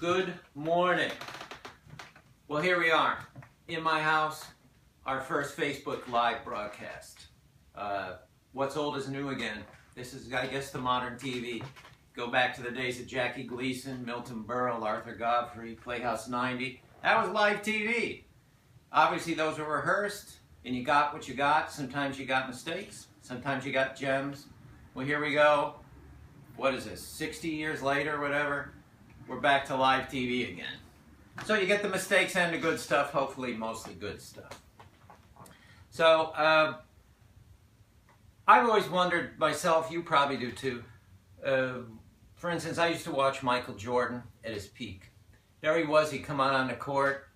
Good morning. Well, here we are in my house, our first Facebook Live broadcast. What's old is new again. This is, I guess, the modern TV. Go back to the days of Jackie Gleason, Milton Berle, Arthur Godfrey, Playhouse 90. That was live TV. Obviously, those were rehearsed, and you got what you got. Sometimes you got mistakes. Sometimes you got gems. Well, here we go. What is this, 60 years later, whatever? We're back to live TV again. So you get the mistakes and the good stuff, hopefully mostly good stuff. So, I've always wondered myself, you probably do too. For instance, I used to watch Michael Jordan at his peak. There he was, he'd come out on the court.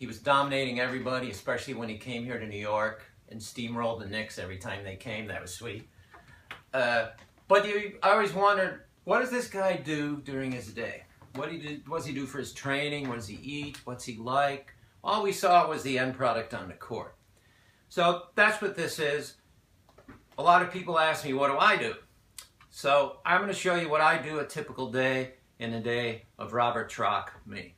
He was dominating everybody, especially when he came here to New York and steamrolled the Knicks every time they came. That was sweet. But I always wondered, what does this guy do during his day? What does he do for his training? What does he eat? What's he like? All we saw was the end product on the court. So that's what this is. A lot of people ask me, what do I do? So I'm going to show you what I do a typical day in the day of Robert Troch, me.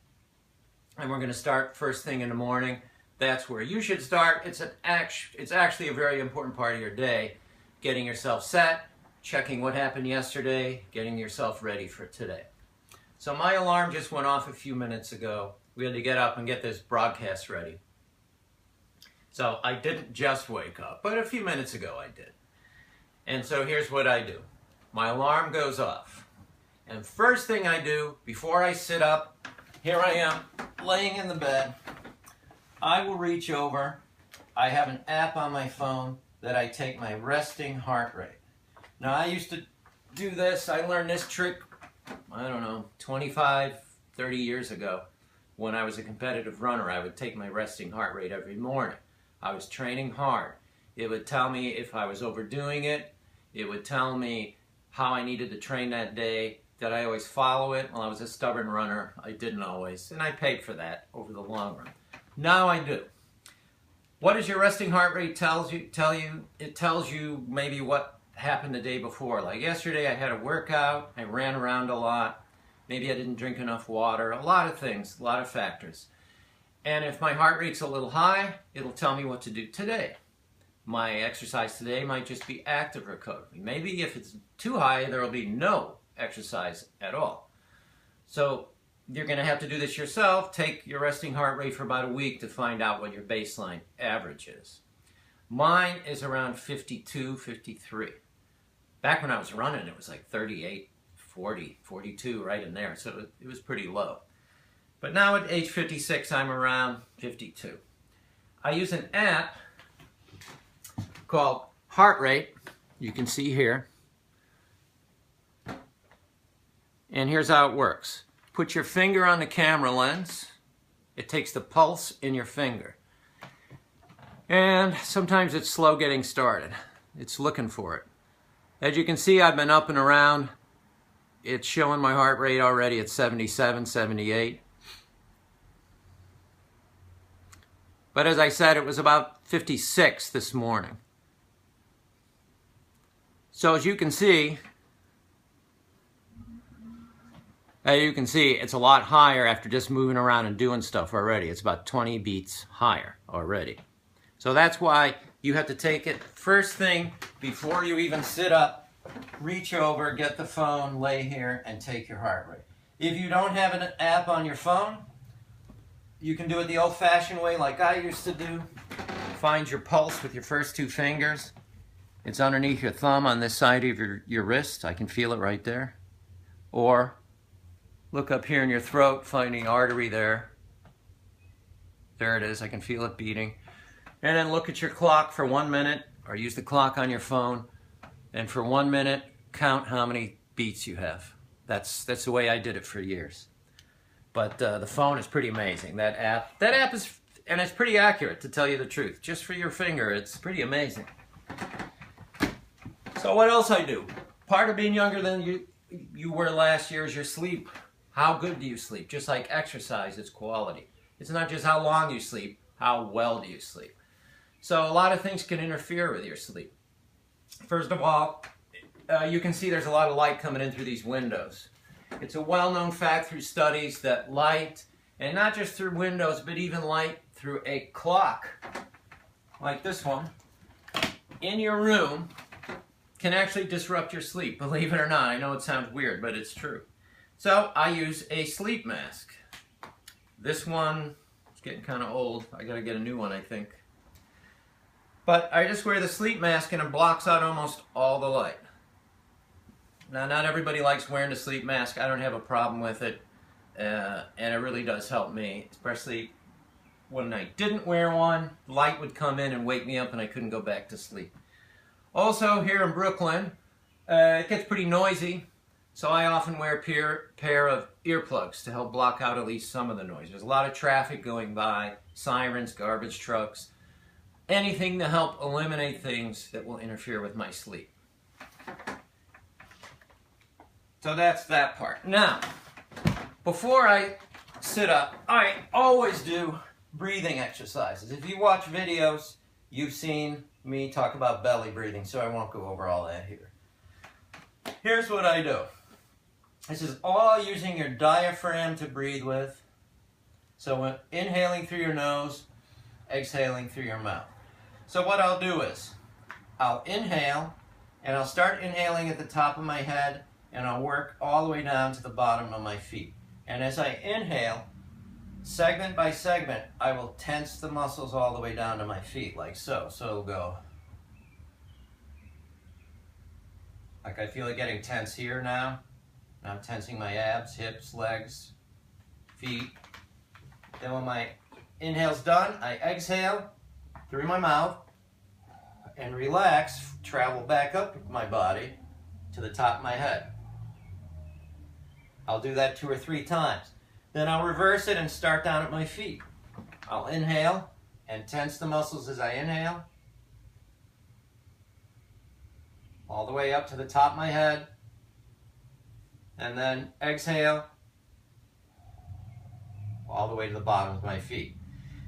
And we're going to start first thing in the morning. That's where you should start. It's actually a very important part of your day. Getting yourself set, checking what happened yesterday, getting yourself ready for today. So my alarm just went off a few minutes ago. We had to get up and get this broadcast ready. So I didn't just wake up, but a few minutes ago I did. And so here's what I do. My alarm goes off. And first thing I do, before I sit up, here I am, laying in the bed. I will reach over. I have an app on my phone that I take my resting heart rate. Now I used to do this, I learned this trick, I don't know, 25, 30 years ago. When I was a competitive runner, I would take my resting heart rate every morning. I was training hard. It would tell me if I was overdoing it. It would tell me how I needed to train that day. Did I always follow it? Well, I was a stubborn runner. I didn't always, and I paid for that over the long run. Now I do. What does your resting heart rate tell you? It tells you maybe what happened the day before. Like yesterday I had a workout, I ran around a lot, maybe I didn't drink enough water, a lot of things, a lot of factors. And if my heart rate's a little high, it'll tell me what to do today. My exercise today might just be active recovery. Maybe if it's too high, there will be no exercise at all. So you're going to have to do this yourself. Take your resting heart rate for about a week to find out what your baseline average is. Mine is around 52, 53. Back when I was running, it was like 38, 40, 42, right in there. So it was pretty low. But now at age 56, I'm around 52. I use an app called Heart Rate. You can see here. And here's how it works. Put your finger on the camera lens. It takes the pulse in your finger. And sometimes it's slow getting started. It's looking for it. As you can see, I've been up and around. It's showing my heart rate already at 77, 78. But as I said, it was about 56 this morning. So as you can see, it's a lot higher after just moving around and doing stuff already. It's about 20 beats higher already. So that's why you have to take it first thing before you even sit up, reach over, get the phone, lay here, and take your heart rate. If you don't have an app on your phone, you can do it the old-fashioned way like I used to do. Find your pulse with your first two fingers. It's underneath your thumb on this side of your wrist. I can feel it right there. Or look up here in your throat, find the artery there. There it is, I can feel it beating. And then look at your clock for 1 minute, or use the clock on your phone, and for 1 minute, count how many beats you have. That's the way I did it for years. But the phone is pretty amazing. That app is, and it's pretty accurate, to tell you the truth. Just for your finger, it's pretty amazing. So what else I do? Part of being younger than you were last year is your sleep. How good do you sleep? Just like exercise, it's quality. It's not just how long you sleep, how well do you sleep. So a lot of things can interfere with your sleep. First of all, you can see there's a lot of light coming in through these windows. It's a well-known fact through studies that light, and not just through windows, but even light through a clock, like this one, in your room, can actually disrupt your sleep. Believe it or not. I know it sounds weird, but it's true. So I use a sleep mask. This one is getting kind of old. I gotta get a new one, I think. But I just wear the sleep mask and it blocks out almost all the light. Now, not everybody likes wearing the sleep mask. I don't have a problem with it. And it really does help me, especially when I didn't wear one. Light would come in and wake me up and I couldn't go back to sleep. Also, here in Brooklyn, it gets pretty noisy. So I often wear a pair of earplugs to help block out at least some of the noise. There's a lot of traffic going by, sirens, garbage trucks, anything to help eliminate things that will interfere with my sleep. So that's that part. Now, before I sit up, I always do breathing exercises. If you watch videos, you've seen me talk about belly breathing, so I won't go over all that here. Here's what I do. This is all using your diaphragm to breathe with. So when inhaling through your nose, exhaling through your mouth. So what I'll do is, I'll inhale, and I'll start inhaling at the top of my head, and I'll work all the way down to the bottom of my feet. And as I inhale, segment by segment, I will tense the muscles all the way down to my feet, like so. So it'll go. Like I feel it getting tense here now. Now I'm tensing my abs, hips, legs, feet. Then when my inhale's done, I exhale through my mouth and relax, travel back up my body to the top of my head. I'll do that 2 or 3 times. Then I'll reverse it and start down at my feet. I'll inhale and tense the muscles as I inhale. All the way up to the top of my head. And then exhale all the way to the bottom of my feet.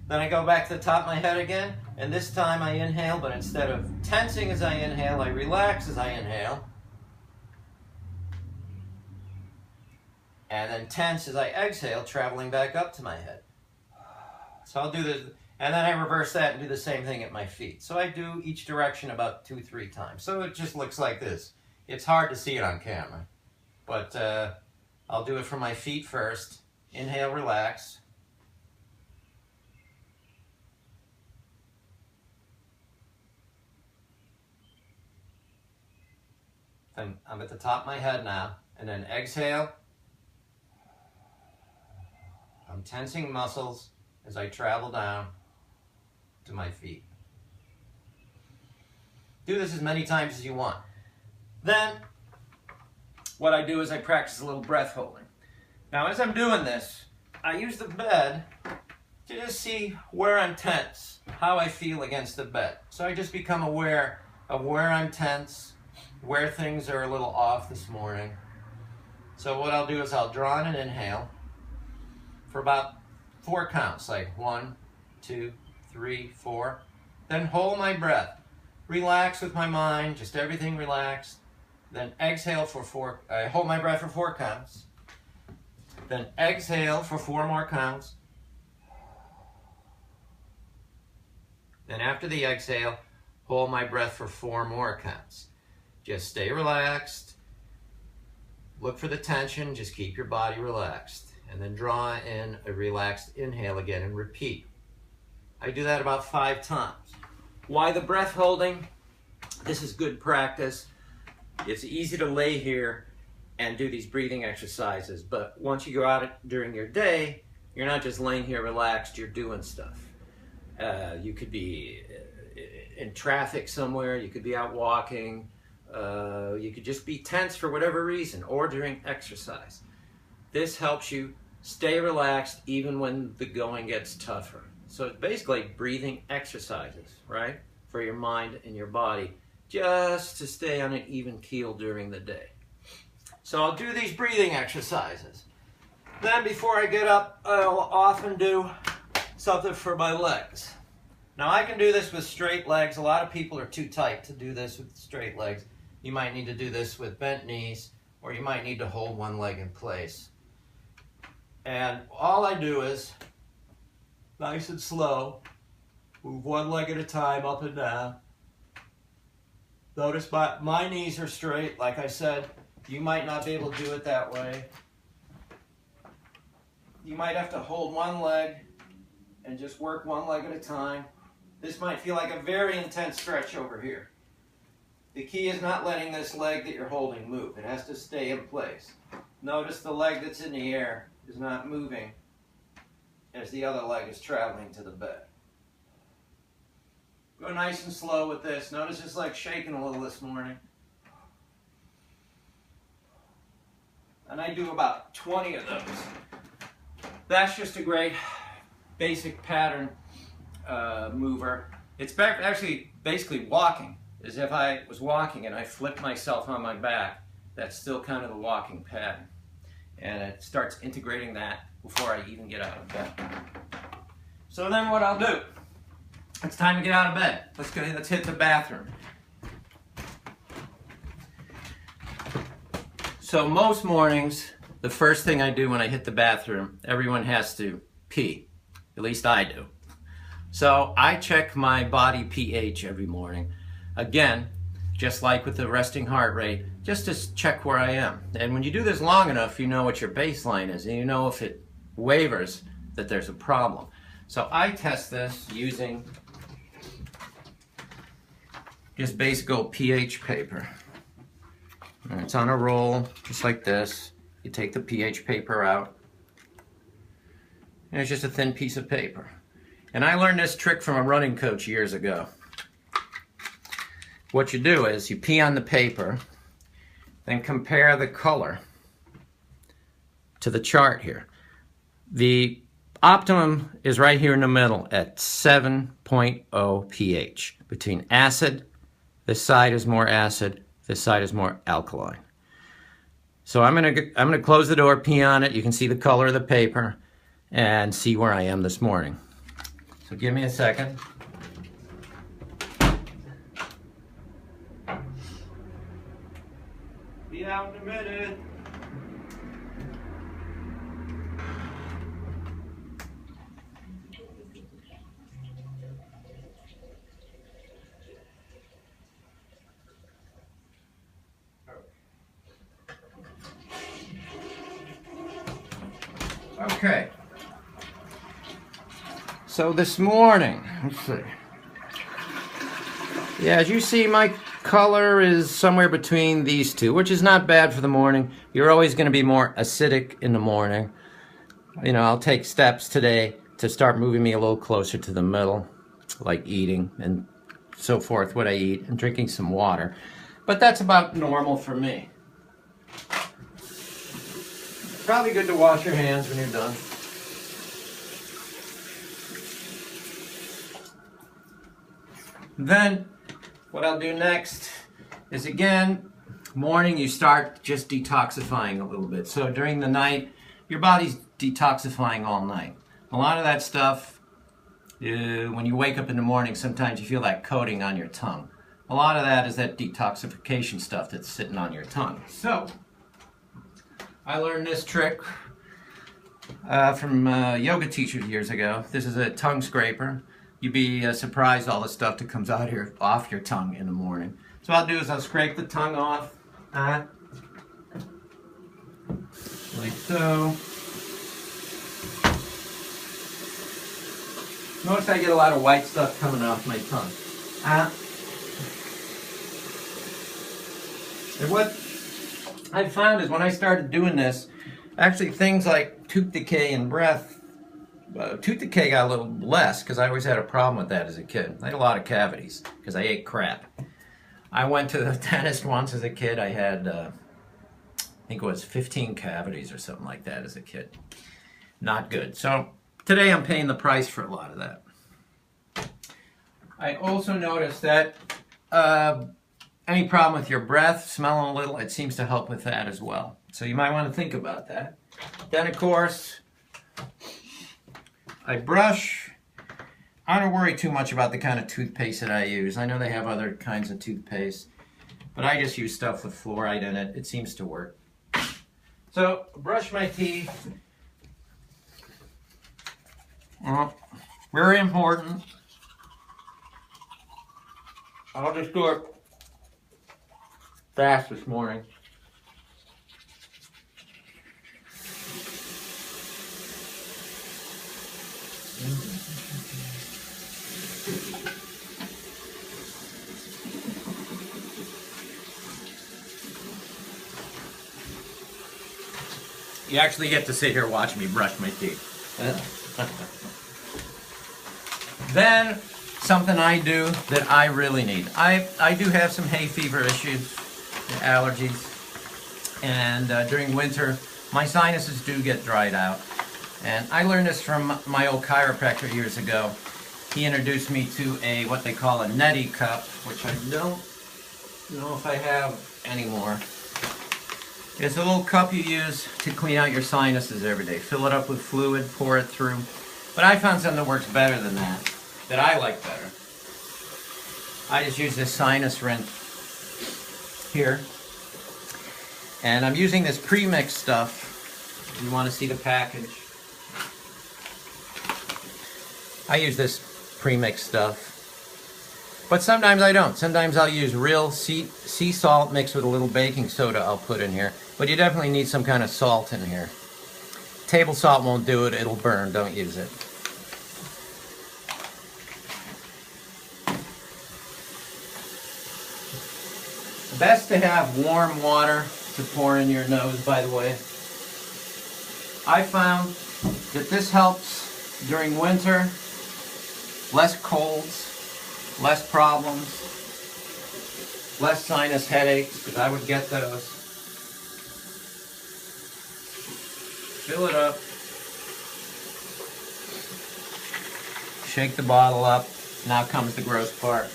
Then I go back to the top of my head again, and this time I inhale, but instead of tensing as I inhale, I relax as I inhale. And then tense as I exhale, traveling back up to my head. So I'll do this, and then I reverse that and do the same thing at my feet. So I do each direction about 2 or 3 times. So it just looks like this. It's hard to see it on camera, but I'll do it for my feet first. Inhale, relax. Then I'm at the top of my head now, and then exhale. I'm tensing muscles as I travel down to my feet. Do this as many times as you want. Then, what I do is I practice a little breath holding. Now, as I'm doing this, I use the bed to just see where I'm tense, how I feel against the bed. So I just become aware of where I'm tense, where things are a little off this morning. So what I'll do is I'll draw in an inhale for about 4 counts, like 1, 2, 3, 4. Then hold my breath. Relax with my mind, just everything relaxed. Then exhale for 4, hold my breath for 4 counts. Then exhale for 4 more counts. Then after the exhale, hold my breath for 4 more counts. Just stay relaxed. Look for the tension, just keep your body relaxed. And then draw in a relaxed inhale again and repeat. I do that about 5 times. Why the breath holding? This is good practice. It's easy to lay here and do these breathing exercises, but once you go out during your day, you're not just laying here relaxed, you're doing stuff. You could be in traffic somewhere, you could be out walking, you could just be tense for whatever reason, or during exercise. This helps you stay relaxed even when the going gets tougher. So it's basically breathing exercises, right? For your mind and your body, just to stay on an even keel during the day. So I'll do these breathing exercises. Then before I get up, I'll often do something for my legs. Now I can do this with straight legs. A lot of people are too tight to do this with straight legs. You might need to do this with bent knees or you might need to hold one leg in place. And all I do is, nice and slow, move one leg at a time up and down. Notice my knees are straight. Like I said, you might not be able to do it that way. You might have to hold one leg and just work one leg at a time. This might feel like a very intense stretch over here. The key is not letting this leg that you're holding move. It has to stay in place. Notice the leg that's in the air is not moving as the other leg is traveling to the bed. Go nice and slow with this. Notice it's like shaking a little this morning. And I do about 20 of those. That's just a great basic pattern mover. It's actually basically walking, as if I was walking and I flipped myself on my back. That's still kind of the walking pattern. And it starts integrating that before I even get out of bed. So then what I'll do, it's time to get out of bed. Let's hit the bathroom. So most mornings, the first thing I do when I hit the bathroom, everyone has to pee. At least I do. So I check my body pH every morning. Again, just like with the resting heart rate, just to check where I am. And when you do this long enough, you know what your baseline is, and you know if it wavers, that there's a problem. So I test this using just basic old pH paper. And it's on a roll, just like this. You take the pH paper out, and it's just a thin piece of paper. And I learned this trick from a running coach years ago. What you do is you pee on the paper, then compare the color to the chart here. The optimum is right here in the middle at 7.0 pH. Between acid, this side is more acid, this side is more alkaline. So I'm gonna close the door, pee on it. You can see the color of the paper and see where I am this morning. So give me a second. Be out in a minute. Okay. So this morning, let's see. Yeah, as you see, my color is somewhere between these two, which is not bad for the morning. You're always going to be more acidic in the morning. You know, I'll take steps today to start moving me a little closer to the middle, like eating and so forth, what I eat, and drinking some water. But that's about normal for me. Probably good to wash your hands when you're done. Then what I'll do next is, again, morning you start just detoxifying a little bit. So during the night, your body's detoxifying all night. A lot of that stuff, when you wake up in the morning, sometimes you feel that coating on your tongue. A lot of that is that detoxification stuff that's sitting on your tongue. So I learned this trick from yoga teachers years ago. This is a tongue scraper. You'd be surprised all the stuff that comes out here off your tongue in the morning. So what I'll do is I'll scrape the tongue off, like so. Notice I get a lot of white stuff coming off my tongue. And what I found is when I started doing this, actually things like tooth decay and breath, tooth decay got a little less because I always had a problem with that as a kid. I had a lot of cavities because I ate crap. I went to the dentist once as a kid. I had, I think it was 15 cavities or something like that as a kid. Not good. So today I'm paying the price for a lot of that. I also noticed that any problem with your breath, smelling a little, it seems to help with that as well. So you might want to think about that. Then, of course, I brush. I don't worry too much about the kind of toothpaste that I use. I know they have other kinds of toothpaste, but I just use stuff with fluoride in it. It seems to work So, brush my teeth. Very important. I'll just do it fast this morning. You actually get to sit here watching me brush my teeth. Then, something I do that I really need. I do have some hay fever issues, allergies, and during winter, my sinuses do get dried out. And I learned this from my old chiropractor years ago. He introduced me to what they call a neti cup, which I don't know if I have anymore. It's a little cup you use to clean out your sinuses every day. Fill it up with fluid, pour it through. But I found something that works better than that I like better. I just use this sinus rinse here. And I'm using this pre-mixed stuff. You want to see the package. I use this pre-mixed stuff. But sometimes I don't. Sometimes I'll use real sea salt mixed with a little baking soda I'll put in here. But you definitely need some kind of salt in here. Table salt won't do it. It'll burn. Don't use it. Best to have warm water to pour in your nose, by the way. I found that this helps during winter. Less colds, less problems, less sinus headaches, because I would get those. Fill it up. Shake the bottle up. Now comes the gross part.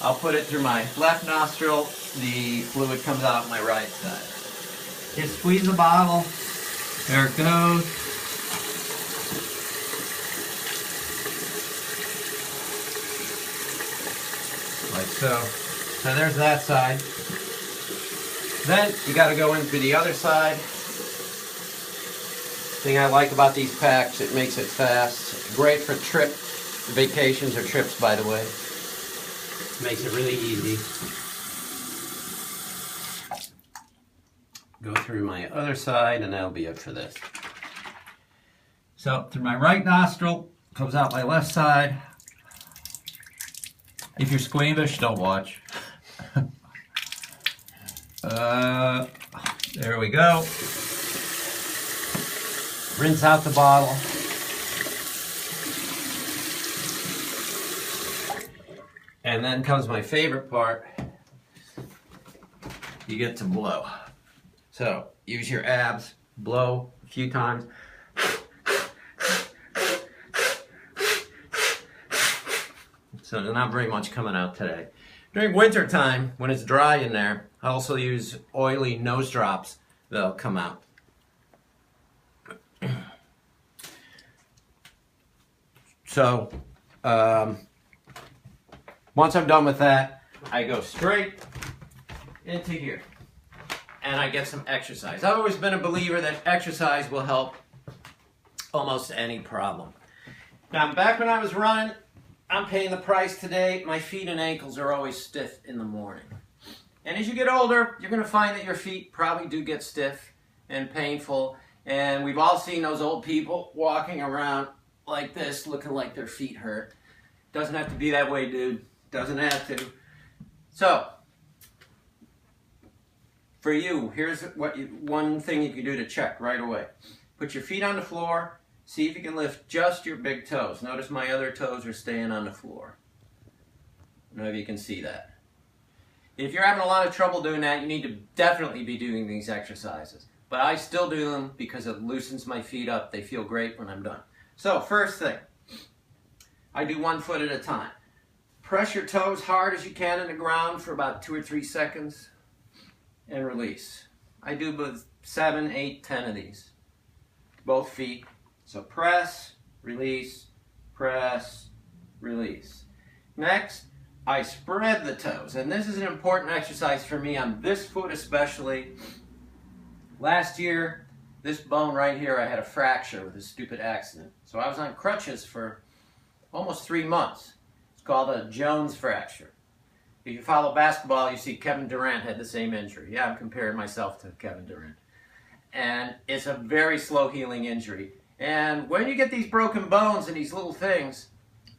I'll put it through my left nostril. The fluid comes out my right side. Just squeeze the bottle. There it goes. Like so. So there's that side. Then you got to go in through the other side. Thing I like about these packs, it makes it fast. Great for vacations or trips, by the way. Makes it really easy. Go through my other side, and that'll be it for this. So through my right nostril, comes out my left side. If you're squeamish, don't watch. There we go. Rinse out the bottle. And then comes my favorite part. You get to blow. So use your abs, blow a few times. So there's not very much coming out today. During winter time, when it's dry in there, I also use oily nose drops that'll come out. So, once I'm done with that, I go straight into here. And I get some exercise. I've always been a believer that exercise will help almost any problem. Now, back when I was running, I'm paying the price today. My feet and ankles are always stiff in the morning. And as you get older, you're going to find that your feet probably do get stiff and painful. And we've all seen those old people walking around like this, looking like their feet hurt. Doesn't have to be that way, dude. Doesn't have to. So, for you, here's one thing you can do to check right away. Put your feet on the floor. See if you can lift just your big toes. Notice my other toes are staying on the floor. I don't know if you can see that. If you're having a lot of trouble doing that, you need to definitely be doing these exercises. But I still do them because it loosens my feet up. They feel great when I'm done. So, first thing, I do 1 foot at a time. Press your toes hard as you can in the ground for about 2 or 3 seconds and release. I do about 7, 8, 10 of these. Both feet. So press, release, press, release. Next, I spread the toes. And this is an important exercise for me on this foot especially. Last year, this bone right here, I had a fracture with a stupid accident. So I was on crutches for almost 3 months. It's called a Jones fracture. If you follow basketball, you see Kevin Durant had the same injury. Yeah, I'm comparing myself to Kevin Durant. And it's a very slow healing injury. And when you get these broken bones and these little things,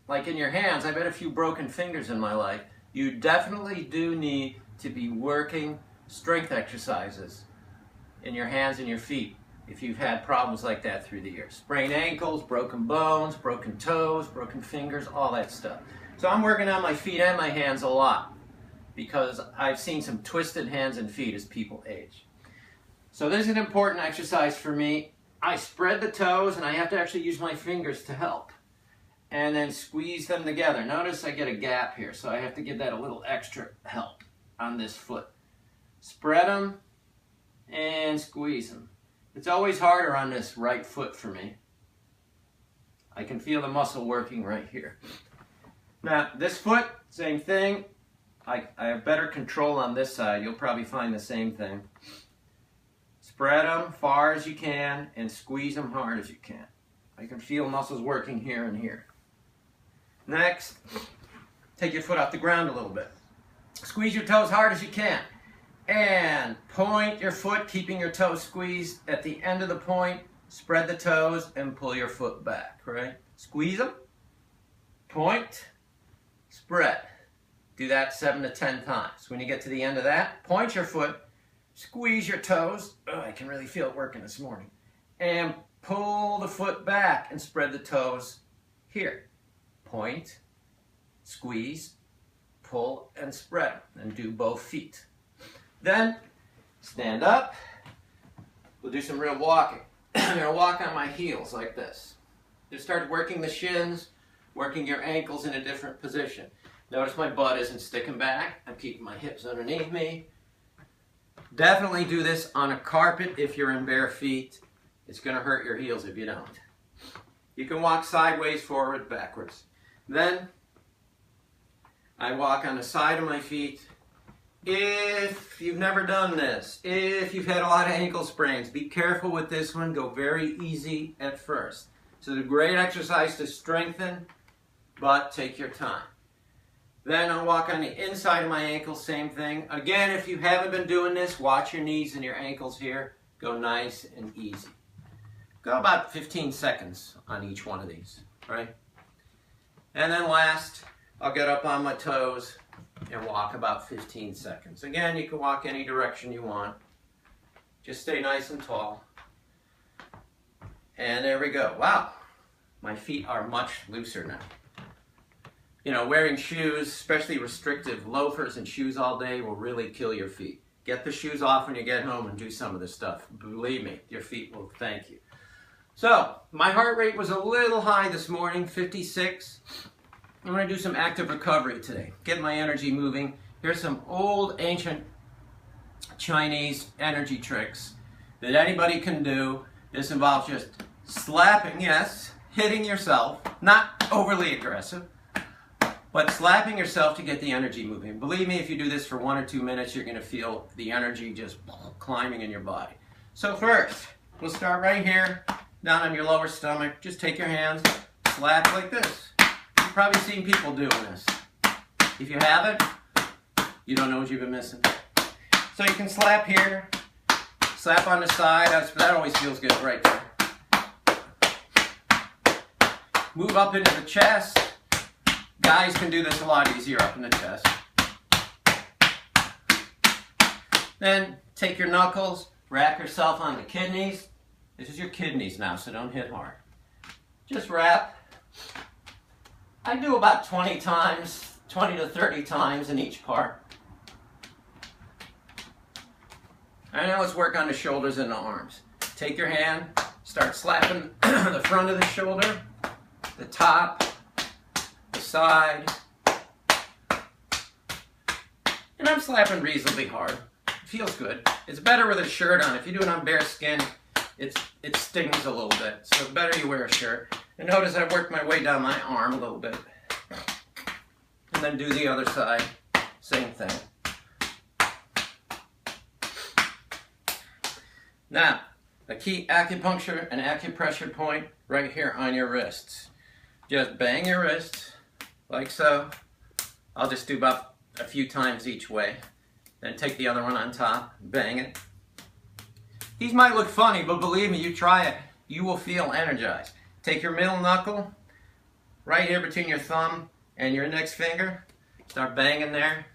like in your hands, I've had a few broken fingers in my life, you definitely do need to be working strength exercises in your hands and your feet if you've had problems like that through the years. Sprained ankles, broken bones, broken toes, broken fingers, all that stuff. So I'm working on my feet and my hands a lot because I've seen some twisted hands and feet as people age. So this is an important exercise for me. I spread the toes and I have to actually use my fingers to help. And then squeeze them together. Notice I get a gap here, so I have to give that a little extra help on this foot. Spread them and squeeze them. It's always harder on this right foot for me. I can feel the muscle working right here. Now, this foot, same thing. I have better control on this side. You'll probably find the same thing. Spread them far as you can and squeeze them hard as you can. I can feel muscles working here and here. Next, take your foot off the ground a little bit. Squeeze your toes hard as you can. And point your foot, keeping your toes squeezed. At the end of the point, spread the toes and pull your foot back, right? Squeeze them, point, spread. Do that 7 to 10 times. When you get to the end of that, point your foot, squeeze your toes. Oh, I can really feel it working this morning. And pull the foot back and spread the toes here. Point, squeeze, pull, and spread. And do both feet. Then, stand up. We'll do some real walking. I'm going to walk on my heels like this. Just start working the shins, working your ankles in a different position. Notice my butt isn't sticking back. I'm keeping my hips underneath me. Definitely do this on a carpet if you're in bare feet. It's going to hurt your heels if you don't. You can walk sideways, forward, backwards. Then, I walk on the side of my feet. If you've never done this, if you've had a lot of ankle sprains, be careful with this one. Go very easy at first. So it's a great exercise to strengthen, but take your time. Then I'll walk on the inside of my ankles, same thing. Again, if you haven't been doing this, watch your knees and your ankles here. Go nice and easy. Go about 15 seconds on each one of these, right? And then last, I'll get up on my toes and walk about 15 seconds. Again, you can walk any direction you want. Just stay nice and tall. And there we go. Wow, my feet are much looser now. You know, wearing shoes, especially restrictive loafers and shoes all day will really kill your feet. Get the shoes off when you get home and do some of this stuff. Believe me, your feet will thank you. So, my heart rate was a little high this morning, 56. I'm going to do some active recovery today. Get my energy moving. Here's some old, ancient Chinese energy tricks that anybody can do. This involves just slapping, yes, hitting yourself, not overly aggressive, but slapping yourself to get the energy moving. Believe me, if you do this for 1 or 2 minutes, you're going to feel the energy just climbing in your body. So first, we'll start right here, down on your lower stomach. Just take your hands, slap like this. You've probably seen people doing this. If you haven't, you don't know what you've been missing. So you can slap here, slap on the side. That always feels good right there. Move up into the chest. Guys can do this a lot easier up in the chest. Then take your knuckles, wrap yourself on the kidneys. This is your kidneys now, so don't hit hard. Just wrap. I do about 20 times, 20 to 30 times in each part. And now let's work on the shoulders and the arms. Take your hand, start slapping the front of the shoulder, the top, the side. And I'm slapping reasonably hard. It feels good. It's better with a shirt on. If you do it on bare skin, it stings a little bit. So it's better you wear a shirt. And notice I work my way down my arm a little bit. And then do the other side, same thing. Now, a key acupuncture and acupressure point right here on your wrists. Just bang your wrists, like so. I'll just do about a few times each way. Then take the other one on top, bang it. These might look funny, but believe me, you try it, you will feel energized. Take your middle knuckle, right here between your thumb and your index finger. Start banging there.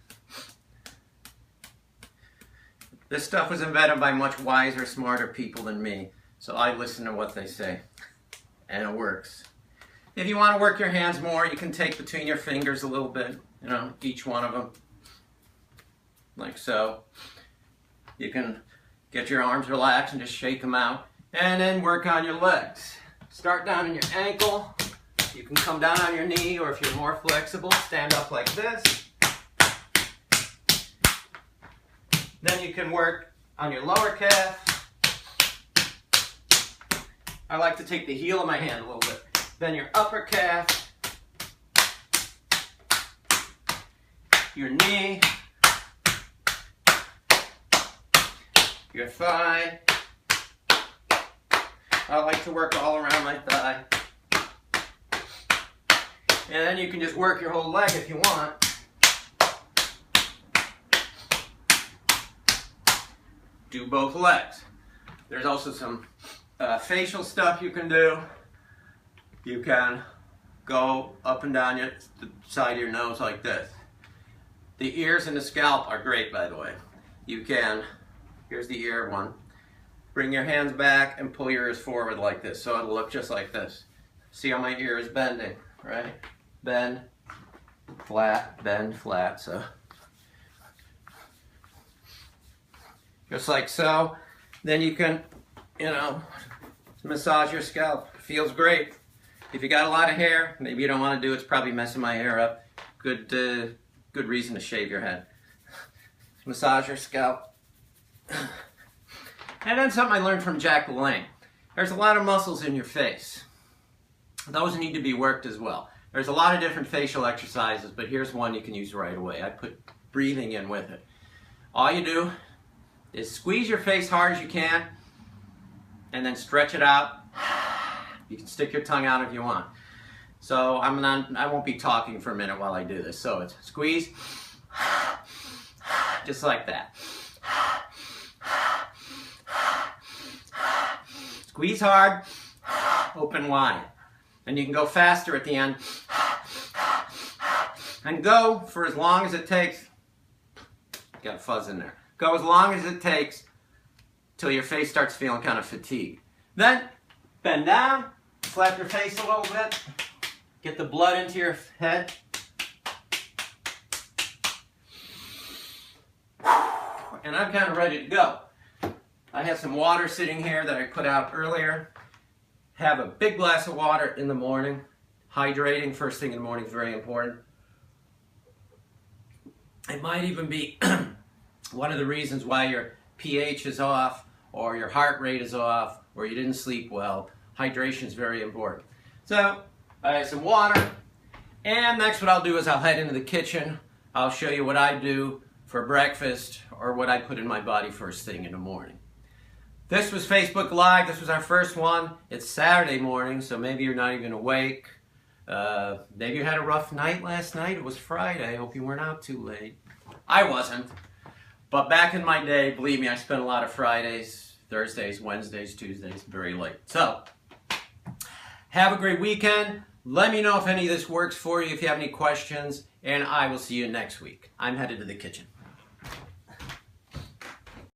This stuff was invented by much wiser, smarter people than me, so I listen to what they say, and it works. If you want to work your hands more, you can take between your fingers a little bit, you know, each one of them, like so. You can get your arms relaxed and just shake them out, and then work on your legs. Start down in your ankle. You can come down on your knee, or if you're more flexible, stand up like this. Then you can work on your lower calf. I like to take the heel of my hand a little bit. Then your upper calf, your knee, your thigh. I like to work all around my thigh. And then you can just work your whole leg if you want. Do both legs. There's also some facial stuff you can do. You can go up and down the side of your nose like this. The ears and the scalp are great, by the way. You can, here's the ear one. Bring your hands back and pull your ears forward like this, so it'll look just like this. See how my ear is bending, right? Bend, flat, so. Just like so. Then you can, you know, massage your scalp. It feels great. If you got a lot of hair, maybe you don't want to do it, it's probably messing my hair up. Good reason to shave your head. Massage your scalp. And then something I learned from Jack LaLanne. There's a lot of muscles in your face. Those need to be worked as well. There's a lot of different facial exercises, but here's one you can use right away. I put breathing in with it. All you do is squeeze your face hard as you can, and then stretch it out. You can stick your tongue out if you want. So I won't be talking for a minute while I do this. So it's squeeze, just like that. Squeeze hard, open wide. And you can go faster at the end. And go for as long as it takes. Got fuzz in there. Go as long as it takes till your face starts feeling kind of fatigued. Then bend down, slap your face a little bit, get the blood into your head. And I'm kind of ready to go. I have some water sitting here that I put out earlier. Have a big glass of water in the morning. Hydrating first thing in the morning is very important. It might even be one of the reasons why your pH is off, or your heart rate is off, or you didn't sleep well. Hydration is very important. So I have some water, and next what I'll do is I'll head into the kitchen. I'll show you what I do for breakfast, or what I put in my body first thing in the morning. This was Facebook Live. This was our first one. It's Saturday morning, so maybe you're not even awake. Maybe you had a rough night last night. It was Friday. I hope you weren't out too late. I wasn't. But back in my day, believe me, I spent a lot of Fridays, Thursdays, Wednesdays, Tuesdays, very late. So, have a great weekend. Let me know if any of this works for you, if you have any questions, and I will see you next week. I'm headed to the kitchen.